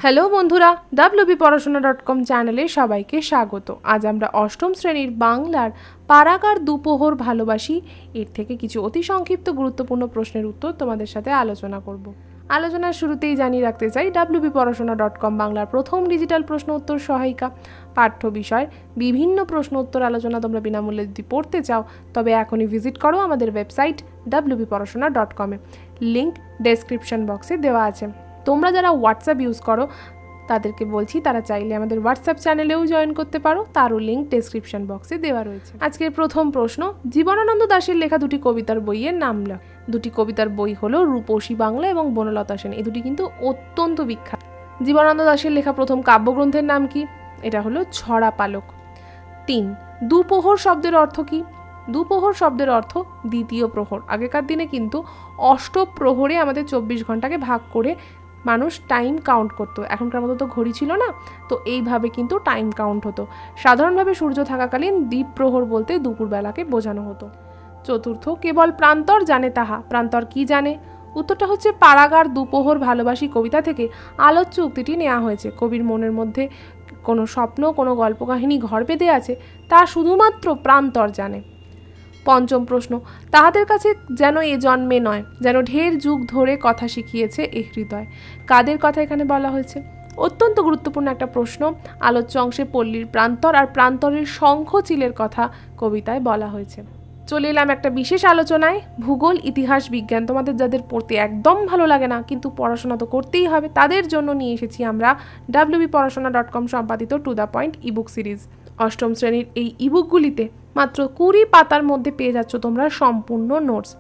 Hello বন্ধুরা, wbporashona.com চ্যানেলে সবাইকে স্বাগত। আজ আমরা অষ্টম শ্রেণীর বাংলার পারাগার দুপোহর ভালোবাসি এর থেকে কিছু অতি সংক্ষিপ্ত গুরুত্বপূর্ণ প্রশ্নের উত্তর তোমাদের সাথে আলোচনা করব। আলোচনার শুরুতেই জানিয়ে রাখতে চাই, wbporashona.com বাংলার প্রথম ডিজিটাল প্রশ্ন উত্তর সহায়িকা। পাঠ্য বিষয় বিভিন্ন প্রশ্ন উত্তর আলোচনা তোমরা বিনামূল্যে যদি পড়তে চাও তবে এখনই ভিজিট করো আমাদের ওয়েবসাইট wbporashona.com-এ। লিঙ্ক ডেসক্রিপশন বক্সে দেওয়া আছে। তোমরা যারা হোয়াটসঅ্যাপ ইউজ করো তাদেরকে বলছি তারা চাইলে আমাদের হোয়াটসঅ্যাপ চ্যানেলেও জয়েন করতে পারো, তারও লিঙ্ক ডেসক্রিপশন বক্সে দেওয়া রয়েছে। আজকের প্রথম প্রশ্ন, জীবনানন্দ দাশের লেখা দুটি কবিতার বইয়ের নাম লেখ। দুটি কবিতার বই হলো রূপসী বাংলা এবং বনলতা সেন। এই দুটি কিন্তু অত্যন্ত বিখ্যাত। জীবনানন্দ দাশের লেখা প্রথম কাব্যগ্রন্থের নাম কি? এটা হলো ছড়া পালক। 3. দুপোহর শব্দের অর্থ কি? দুপোহর শব্দের অর্থ দ্বিতীয় প্রহর। আগেকার দিনে কিন্তু অষ্টপ্রহরে আমাদের 24 ঘন্টাকে ভাগ করে মানুষ টাইম কাউন্ট করতো। এখনকার মতো তো ঘড়ি ছিল না, তো এইভাবে কিন্তু টাইম কাউন্ট হতো। সাধারণভাবে সূর্য থাকাকালীন দ্বীপ্রহর বলতে দুপুরবেলাকে বোঝানো হতো। 4. কেবল প্রান্তর জানে তাহা। প্রান্তর কি জানে? উত্তরটা হচ্ছে পারাগার দুপোহর ভালোবাসি কবিতা থেকে আলোচ্য উক্তিটি নেওয়া হয়েছে। কবির মনের মধ্যে কোনো স্বপ্ন, কোনো গল্প কাহিনী ঘর বেঁধে আছে, তা শুধুমাত্র প্রান্তর জানে। 5ম প্রশ্ন, তাহাদের কাছে যেন এ জন্মে নয়, যেন ঢের যুগ ধরে কথা শিখিয়েছে এ হৃদয়। কাদের কথা এখানে বলা হয়েছে? অত্যন্ত গুরুত্বপূর্ণ একটা প্রশ্ন। আলোচ্য অংশে পল্লীর প্রান্তর আর প্রান্তরের শঙ্খচিলের কথা কবিতায় বলা হয়েছে। চলে এলাম একটা বিশেষ আলোচনায়, ভূগোল, ইতিহাস, বিজ্ঞান। তোমাদের যাদের পড়তে একদম ভালো লাগে না কিন্তু পড়াশোনা তো করতেই হবে, তাদের জন্য নিয়ে এসেছি আমরা wbporashona.com সম্পাদিত to the point ebook series. অষ্টম শ্রেণীর এই ইবুকগুলিতে মাত্র 20 পাতার মধ্যে পেয়ে যাচ্ছ তোমরা সম্পূর্ণ নোটস।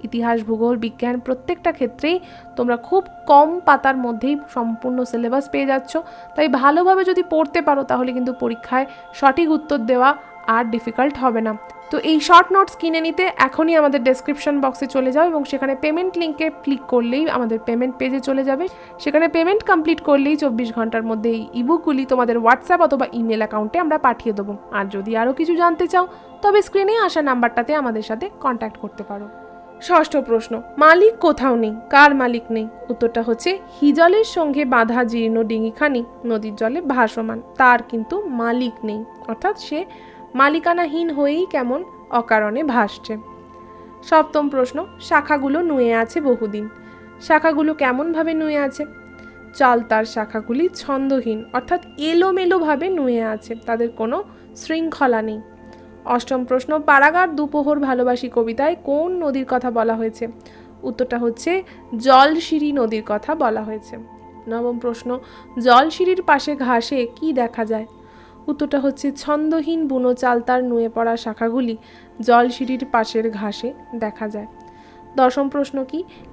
ইতিহাস, ভূগোল, বিজ্ঞান প্রত্যেকটা ক্ষেত্রেই তোমরা খুব কম পাতার মধ্যেই সম্পূর্ণ সিলেবাস পেয়ে যাচ্ছ। তাই ভালোভাবে যদি পড়তে পারো তাহলে কিন্তু পরীক্ষায় সঠিক উত্তর দেওয়া আর ডিফিকাল্ট হবে না। তো এই শর্ট নোটস কিনে নিতে এখনই আমাদের ডেসক্রিপশন বক্সে চলে যাও এবং সেখানে পেমেন্ট লিঙ্কে ক্লিক করলেই আমাদের পেমেন্ট পেজে চলে যাবে। সেখানে পেমেন্ট কমপ্লিট করলেই 24 ঘন্টার মধ্যে এই ইবুকগুলি তোমাদের হোয়াটসঅ্যাপ অথবা ইমেল অ্যাকাউন্টে আমরা পাঠিয়ে দেবো। আর যদি আরও কিছু জানতে চাও তবে স্ক্রিনে আসা নাম্বারটাতে আমাদের সাথে কন্ট্যাক্ট করতে পারো। 6ষ্ঠ প্রশ্ন, মালিক কোথাও নেই। কার মালিক নেই? উত্তরটা হচ্ছে হিজলের সঙ্গে বাঁধা জীর্ণ ডিঙিখানি নদীর জলে ভাসমান, তার কিন্তু মালিক নেই, অর্থাৎ সে মালিকানাহীন হয়েই কেমন অকারণে ভাসছে। 7ম প্রশ্ন, শাখাগুলো নুয়ে আছে বহুদিন। শাখাগুলো কেমনভাবে নুয়ে আছে? চালতার শাখাগুলি ছন্দহীন, অর্থাৎ এলোমেলোভাবে নুয়ে আছে, তাদের কোনো শৃঙ্খলা নেই। 8ম প্রশ্ন, পারাগার দুপোহর ভালোবাসি কবিতায় কোন নদীর কথা বলা হয়েছে? উত্তরটা হচ্ছে জলশিরি নদীর কথা বলা হয়েছে। 9ম প্রশ্ন, জলশিরির পাশে ঘাসে কি দেখা যায়? উত্তরটা হচ্ছে ছন্দহীন বুনো চালতার নুয়ে পড়া শাখাগুলি জলশিরির পাশের ঘাসে দেখা যায়। 10ম প্রশ্ন,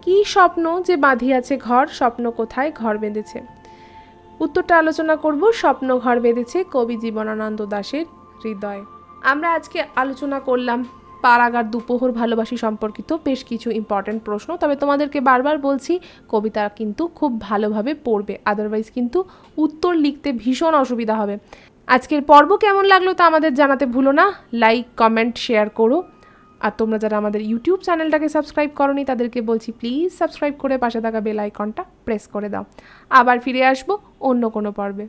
কি স্বপ্ন যে বাঁধিয়াছে ঘর, স্বপ্ন কোথায় ঘর বেঁধেছে? উত্তরটা আলোচনা করব, স্বপ্ন ঘর বেঁধেছে কবি জীবনানন্দ দাশের হৃদয়। আমরা আজকে আলোচনা করলাম পারাগার দুপোহর ভালোবাসি সম্পর্কিত বেশ কিছু ইম্পর্টেন্ট প্রশ্ন। তবে তোমাদেরকে বারবার বলছি, কবিতা কিন্তু খুব ভালোভাবে পড়বে, আদারওয়াইজ কিন্তু উত্তর লিখতে ভীষণ অসুবিধা হবে। আজকের পর্ব কেমন লাগলো তা আমাদের জানাতে ভুলো না। লাইক, কমেন্ট, শেয়ার করো। আর তোমরা যারা আমাদের ইউটিউব চ্যানেলটাকে সাবস্ক্রাইব করোনি তাদেরকে বলছি প্লিজ সাবস্ক্রাইব করে পাশে থাকা বেল আইকনটা প্রেস করে দাও। আবার ফিরে আসবো অন্য কোনো পর্বে।